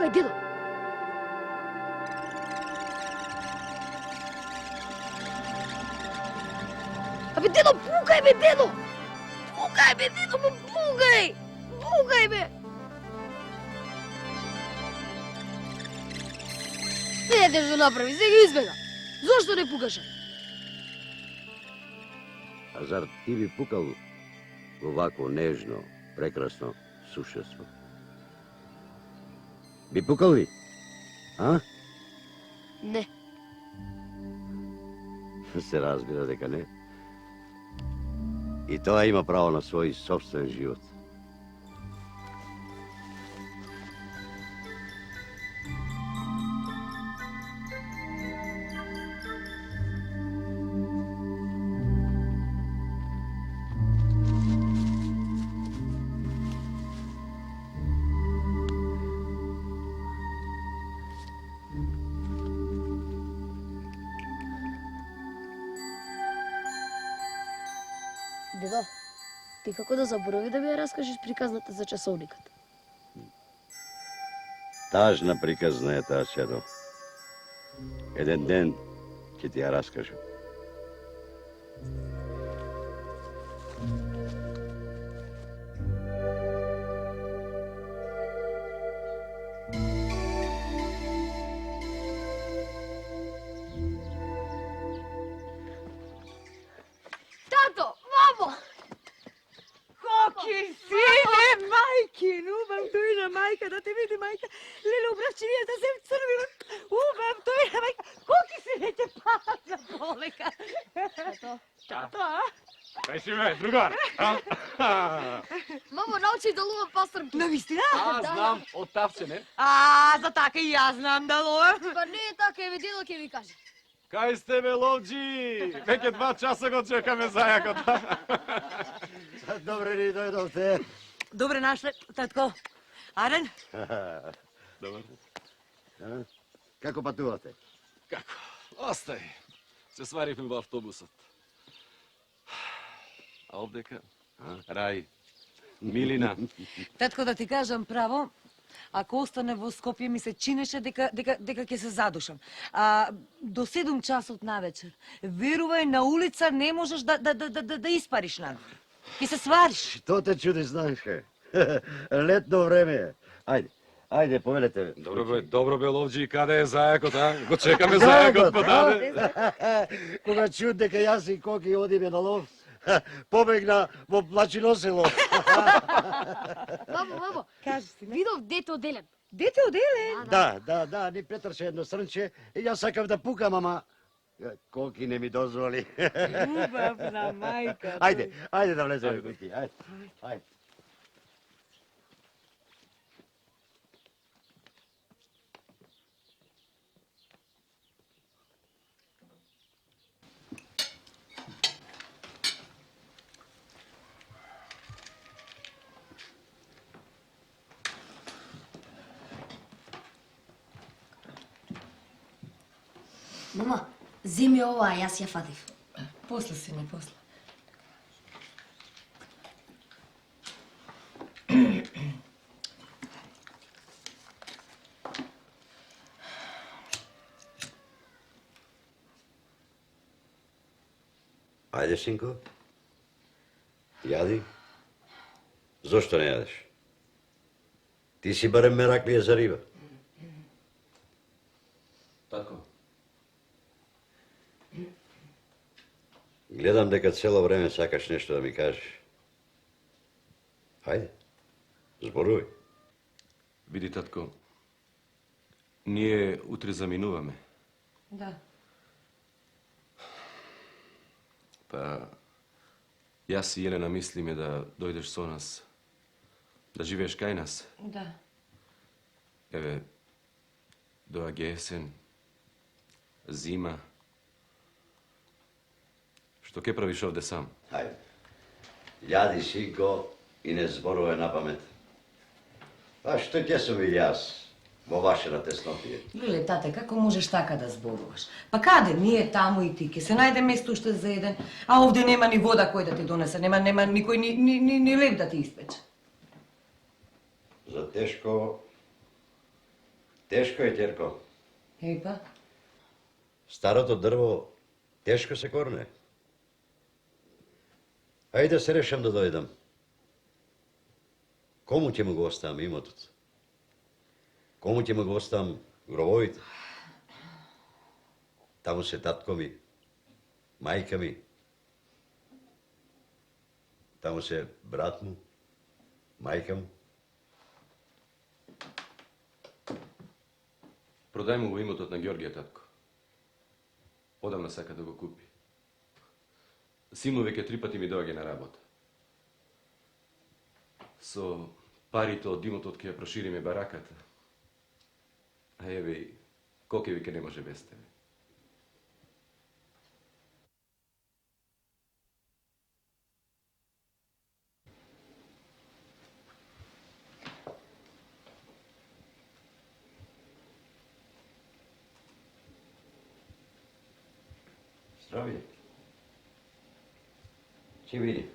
пукај, дедо. Абе, дедо, пукај бе, дедо! Пукај бе, дедо, пукај! Пукај бе! Не едеш да направи, сега избега. Зошто не пукаше? А зар ти би пукал во вако нежно, прекрасно сушество? Би пукал ли? А? Не. Се разбира дека не. И тоа има право на свој собствен живот. Дедо, ти како да заборави да ми ја раскажеш приказната за часовникот? Тажна приказна е таа, седо. Еден ден ќе ти ја раскажам. Тато, мамо! Коки сине, мајкин, убав дојна мајка, да те види мајка. Леле, обрачивијата се црвено. Убав дојна мајка. Коки сине те пазна полека. Тато. Тато, а? Кај си бе, другар? Мамо, научи да ловам пастрмки. Навистина? Знам, од тавче, не? За така и јас знам да ловам. Па не е така, еве дедо ќе ви каже. Кај сте бе, ловджи? Веќе 2 часа го чекаме зајакот. Добре ни дојдовте. Добре нашле, татко. Арен? Добар. Како патувате? Како? Остај. Се сваривме во автобусот. А овдека? Рај, Милина. Татко, да ти кажам право, ако остане во Скопје ми се чинеше дека ќе се задушам. До 7 часот навечер, верувај, на улица не можеш да испариш надвор. Ќе се свариш. Тоа те чуди, знаеш ке. Летно време е. Ајде, повелете. Добро бе, ловджи, каде е зајакот, а? Го чекаме зајакот, па даде. Кога чуд дека јас и Коки одиме на лов, побегна во Плачино село. Мамо, Кажи си, видов дете оделен. Дете оделен? Да, ни претрче едно срнче и јас сакав да пукам, ама Коки не ми дозволи. Убавна мајка. Ајде да влеземе куќи, ајде. Мама, земи ова, јас ја фатив. После сине, после. Ајде, синко. Јади. Зошто не јадеш? Ти си барем мераклија за риба. Татко. Гледам дека цело време сакаш нешто да ми кажеш. Хајде, зборувај. Види, татко, ние утре заминуваме. Да. Па, јас и Елена мислиме да дојдеш со нас, да живееш кај нас. Да. Еве, доаѓа есен, зима. Што ќе правиш овде сам? Хајде. Јади, синко, и не зборувај на памет. Па што ќе сум и јас во вашата теснотија? Леле, тате, како можеш така да зборуваш? Па каде? Ние таму и ти. Ке се најде место уште за еден, а овде нема ни вода кој да ти донесе, нема никој ни леб да ти испече. За тешко Тешко е, Терко. Епа, Старото дрво тешко се корне. Ајде се решам да дојдам. Кому ќе му го оставам имотот? Кому ќе му го оставам гробовите? Таму се татко ми, мајка ми. Таму се брат му, мајка му. Продај му го имотот на Георгија, татко. Одамна сака да го купи. Син му веќе 3 пати ми доаѓа на работа. Со парите од имотот ќе ја прошириме бараката. А еве и Коке веќе не може без тебе. Здравје. Ќе види.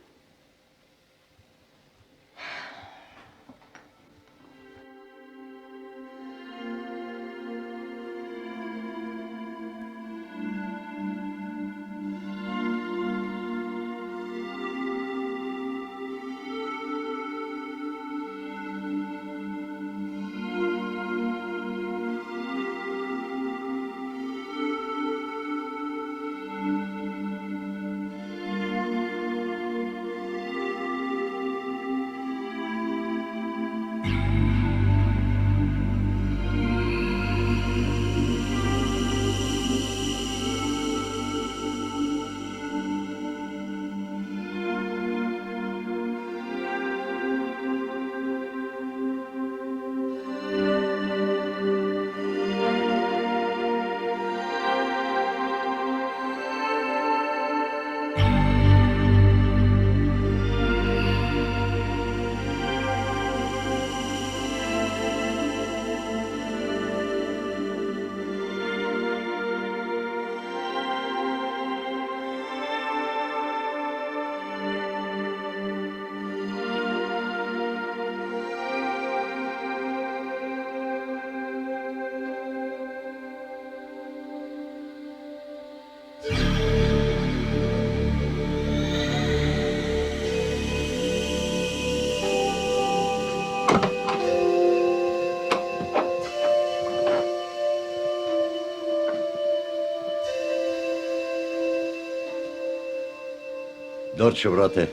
Дорче, брате,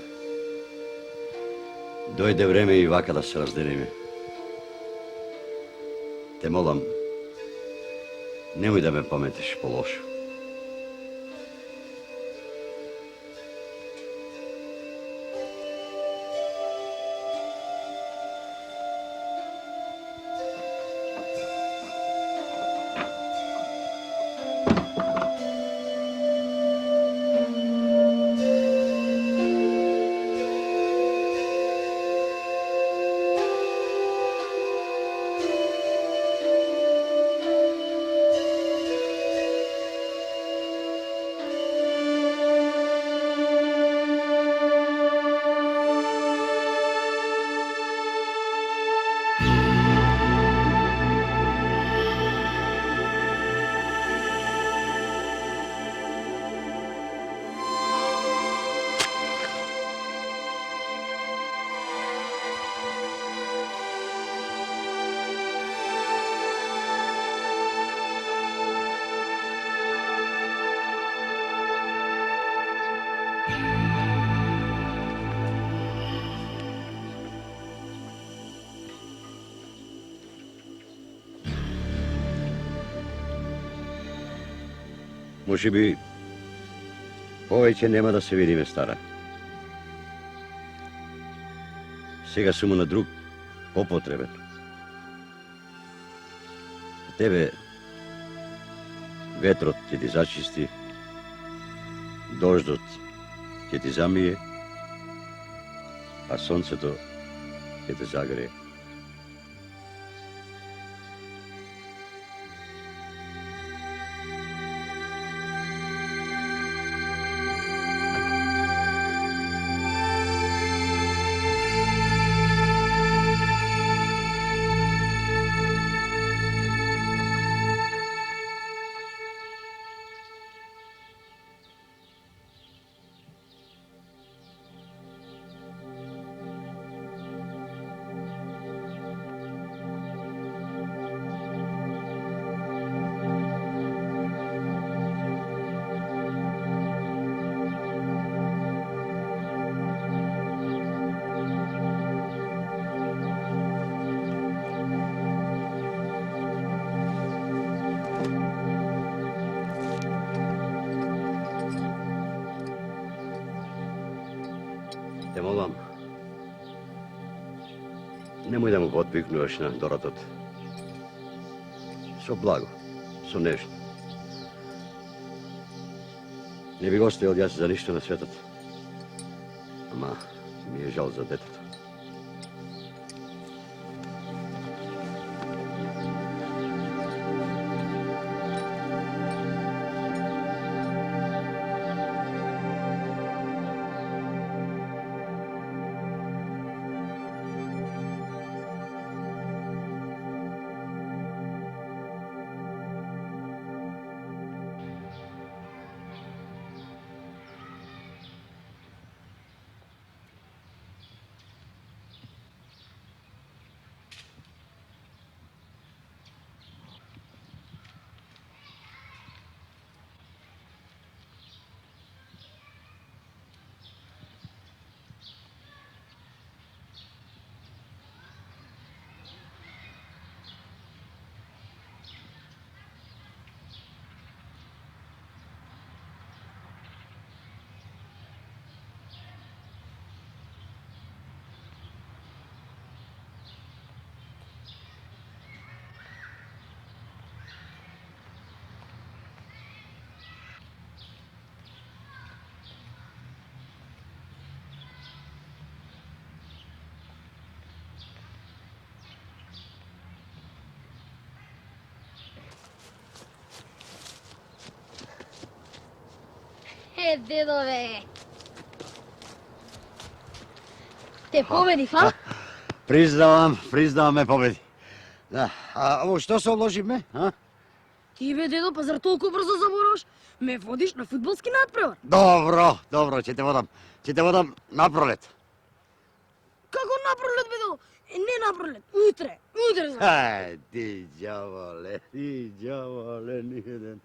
дојде време и вака да се разделиме. Те молам, немој да ме паметиш по-лошо. Може би повеќе нема да се видиме, стара. Сега сум на друг попотребен. Тебе ветрот ќе ти зачисти, дождот ќе ти замие, а сонцето ќе те загрее. Те молам, немој да му подвикнуваш на Доратот. Со благо, со нежно. Не би го оставил јас за ништо на светот. Ама ми е жал за детето. Дедо, бе. Те победив, а? Признавам ме победи. Да, а во што се одложиме, а? Ти бе, дедо, па зар толку брзо забораваш? Ме водиш на фудбалски надпревар. Добро, ќе те водам напролет. Како напролет, бе, дедо? Не напролет, утре знам. Ај, ти ѓаволе, ниједен.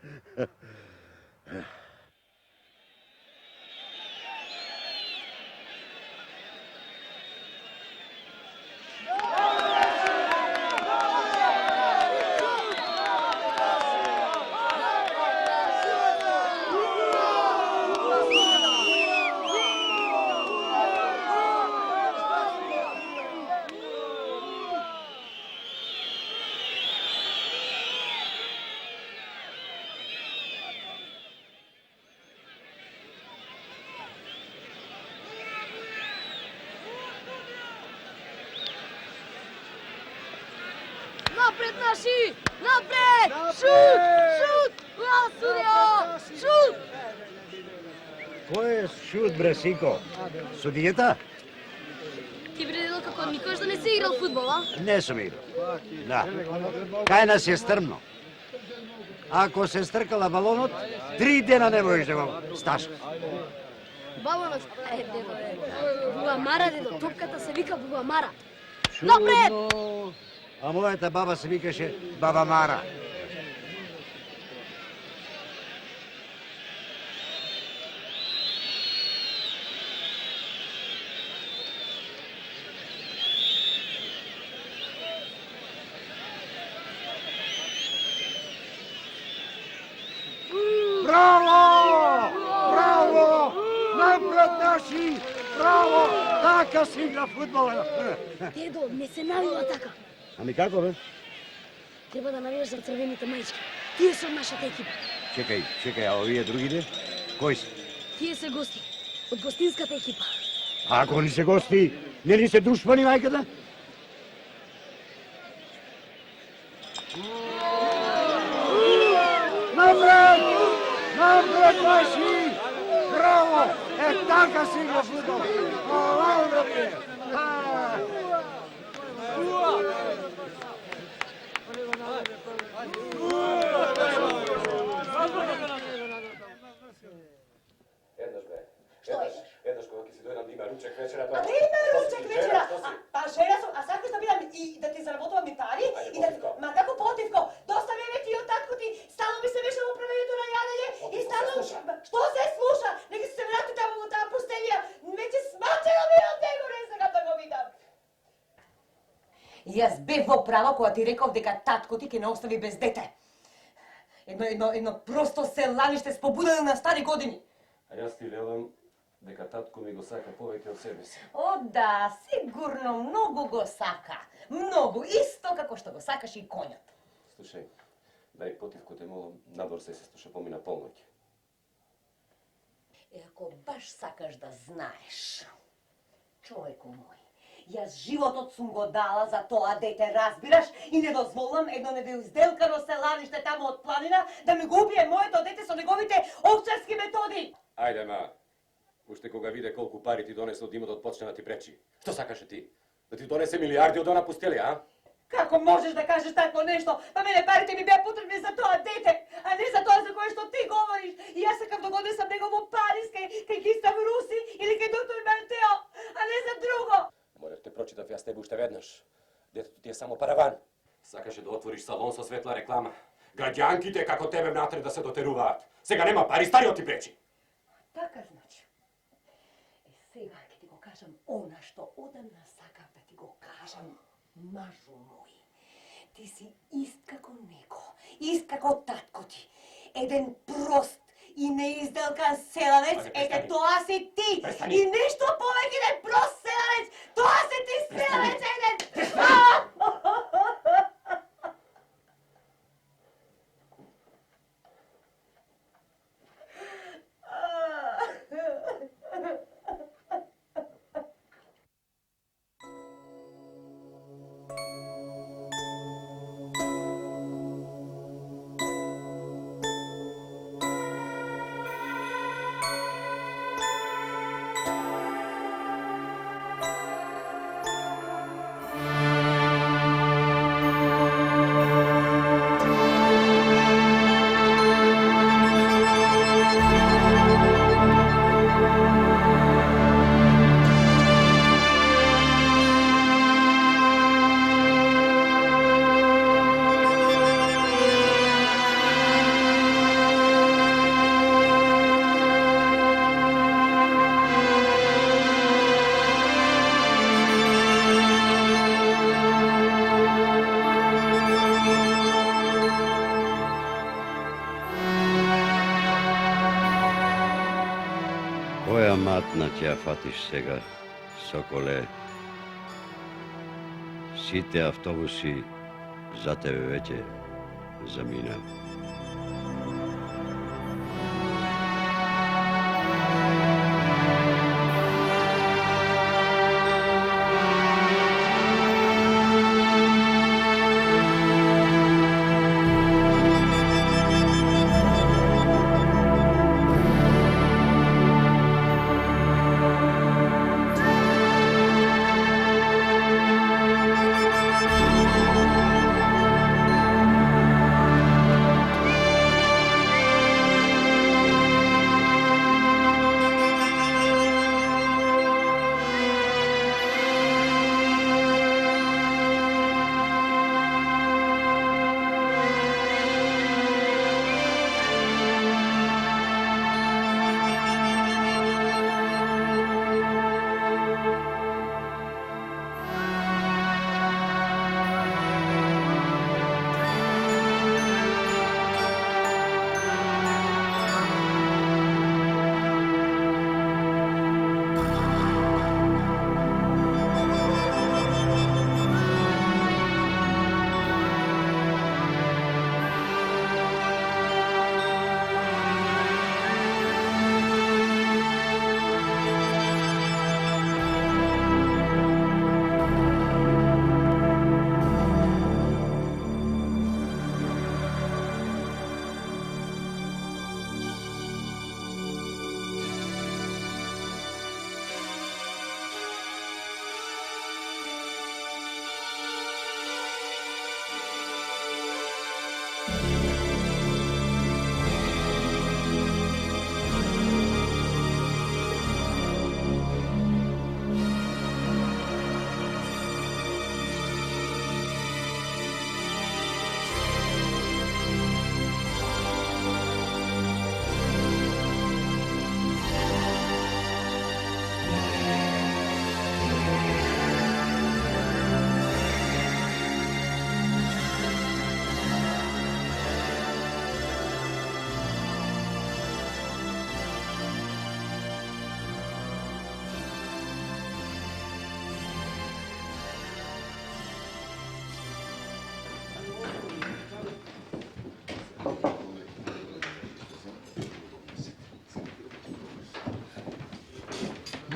Напред, наши! Напред! Шут! Судија! Шут! Кој е шут, бре, сико? Судијата? Ти бре, дедо, како никош да не си играл фудбал, а? Не сум играл. Да. Кај нас е стрмно. Ако се стркала балонот, 3 дена не можеш да го сташаш. Балонот, дедо, бугамара, дедо, топката се вика бугамара. Напред! А мојата баба се викаше Баба Мара. Браво! Браво! Напред наши! Браво! Така се игра фудбал. Дедо, не се навива така. Ами како, бе? Треба да навиеш за црвените маички. Тие се од нашата екипа. Чекај, а овие другите? Кои се? Тие се гости од гостинската екипа. А ако ни се гости, не ни се душмани мајката? Напред! Напред, наши! Браво! Е, така си игра фудбал! Лаудо ми е! Еднаш кога ќе си дојдам да има ручек вечера, А не има ручек вечера. Па жена сум, а сакаш да бидам и да ти заработувам и пари и да ма како Потивко, доста време ти од татко ти стално ми се меша во правењето на јадење и стално што се слуша? Нека се врати таму во таа пустелија. Веќе смачено ми од него, не сакам да го видам. Јас бев во право кога ти реков дека татко ти ќе не остави без дете. Едно просто селаниште спобудено на стари години. А јас ти велам дека татко ми го сака повеќе од себе си. О, да, сигурно многу го сака. Многу, исто како што го сакаш и конјот. Слушај, дај потивко те молам, надвор се слуша помина полноќ. Ако баш сакаш да знаеш, човеку мој, јас животот сум го дала за тоа дете, разбираш, и не дозволам едно недоизделкано селаниште таму од планина да ми го убие моето дете со неговите овчарски методи. Ајде, ма, уште кога виде колку пари ти донесе од имотот, почне да ти пречи. Што сакаше ти? Да ти донесе милиарди од она пустели, а? Како можеш да кажеш такво нешто? Па мене парите ми беа потребни за тоа дете, а не за тоа за кое што ти говориш. И јас сакам да го однесам негово Париз кај Гистав Руси или кај доктор Мартео, а не за друго. Морев те прочитав јас тебе уште веднаш. Детето ти е само параван. Сакаше да отвориш салон со светла реклама. Граѓанките како тебе внатре да се дотеруваат. Сега нема пари, стариот ти пречи. Така значи. Сега ќе ти го кажам она што одамна сакав да ти го кажам, мажу мој. Ти си ист како него, ист како татко ти. Еден прост и неизделкан селанец, ете тоа си ти. Престани. И нешто повеќе не прост селанец, тоа си ти селанец еден. Која матна ќе ја фатиш сега, соколе? Сите автобуси за тебе веќе замина.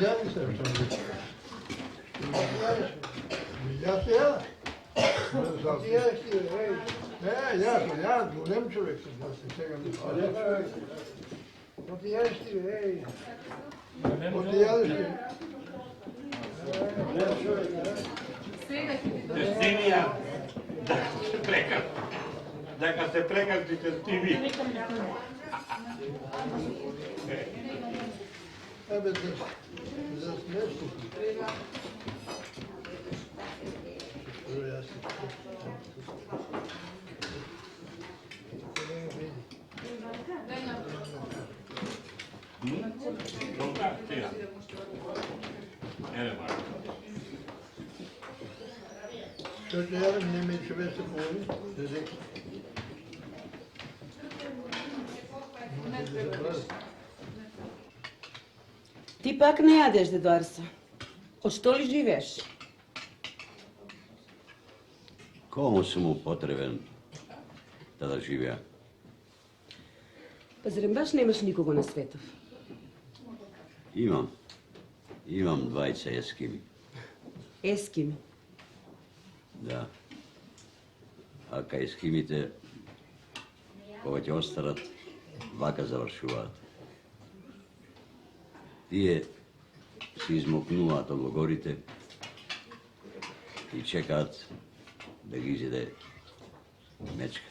Ja nisam sam vidio. Ja se ja. Ti ja si, ej. Ne, ja golem človek sem, da se tega ne spomnim. Ti ja si, ej. Ti ja si. Destinija, da kad se prekazite ti vi. Ebe za smešku. Ja si. Dobra, tira. Ene var. Çocuğlarım ne meçhubesi boyu dedik. Ти пак не јадеш, дедо Арсо. Од што ли живееш? Komu su mu potreban tada živja? Па зарем баш немаш никого на светов? Imam dvajica eskimi, Ескими. da. A kad eskimite, kova će ostarat, vaka završuvat. Tije si izmoknuvat od logorite i čekat da gi izjede mečka.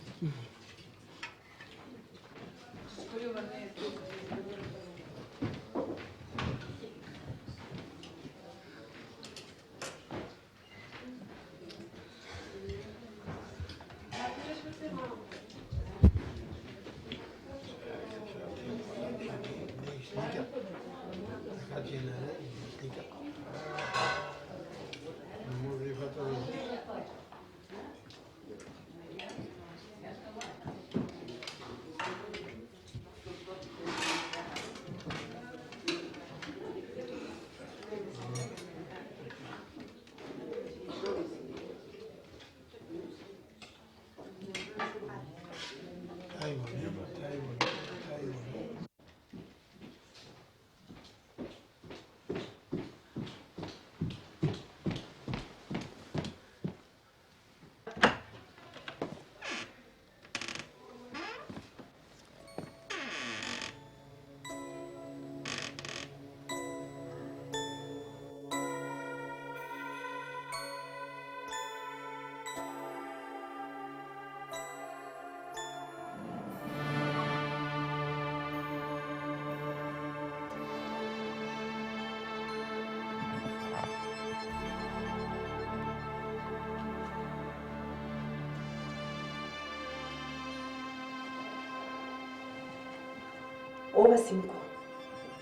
Ова, синко,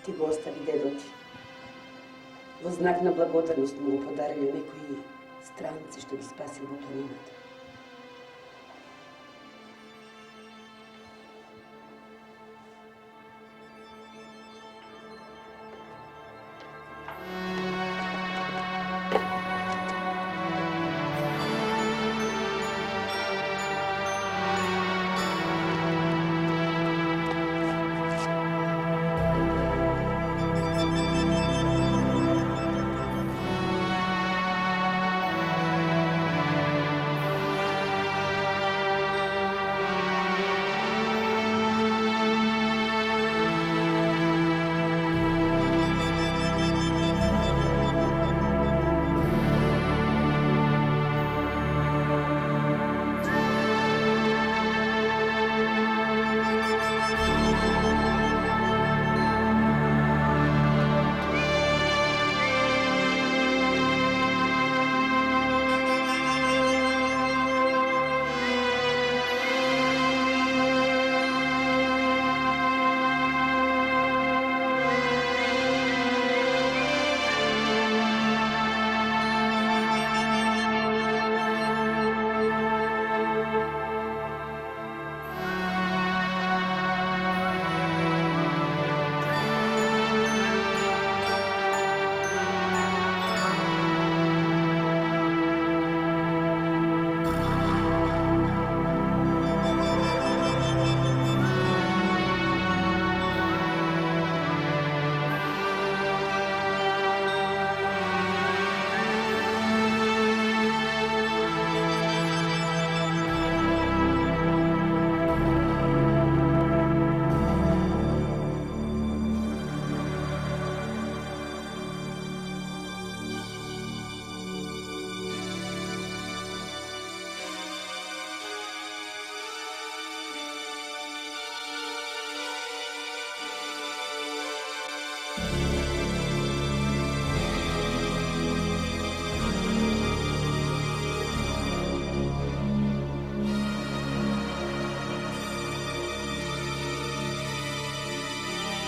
ти го остави дедо ти. Во знак на благодарност му го подариле некои странци што ги спасил во планината.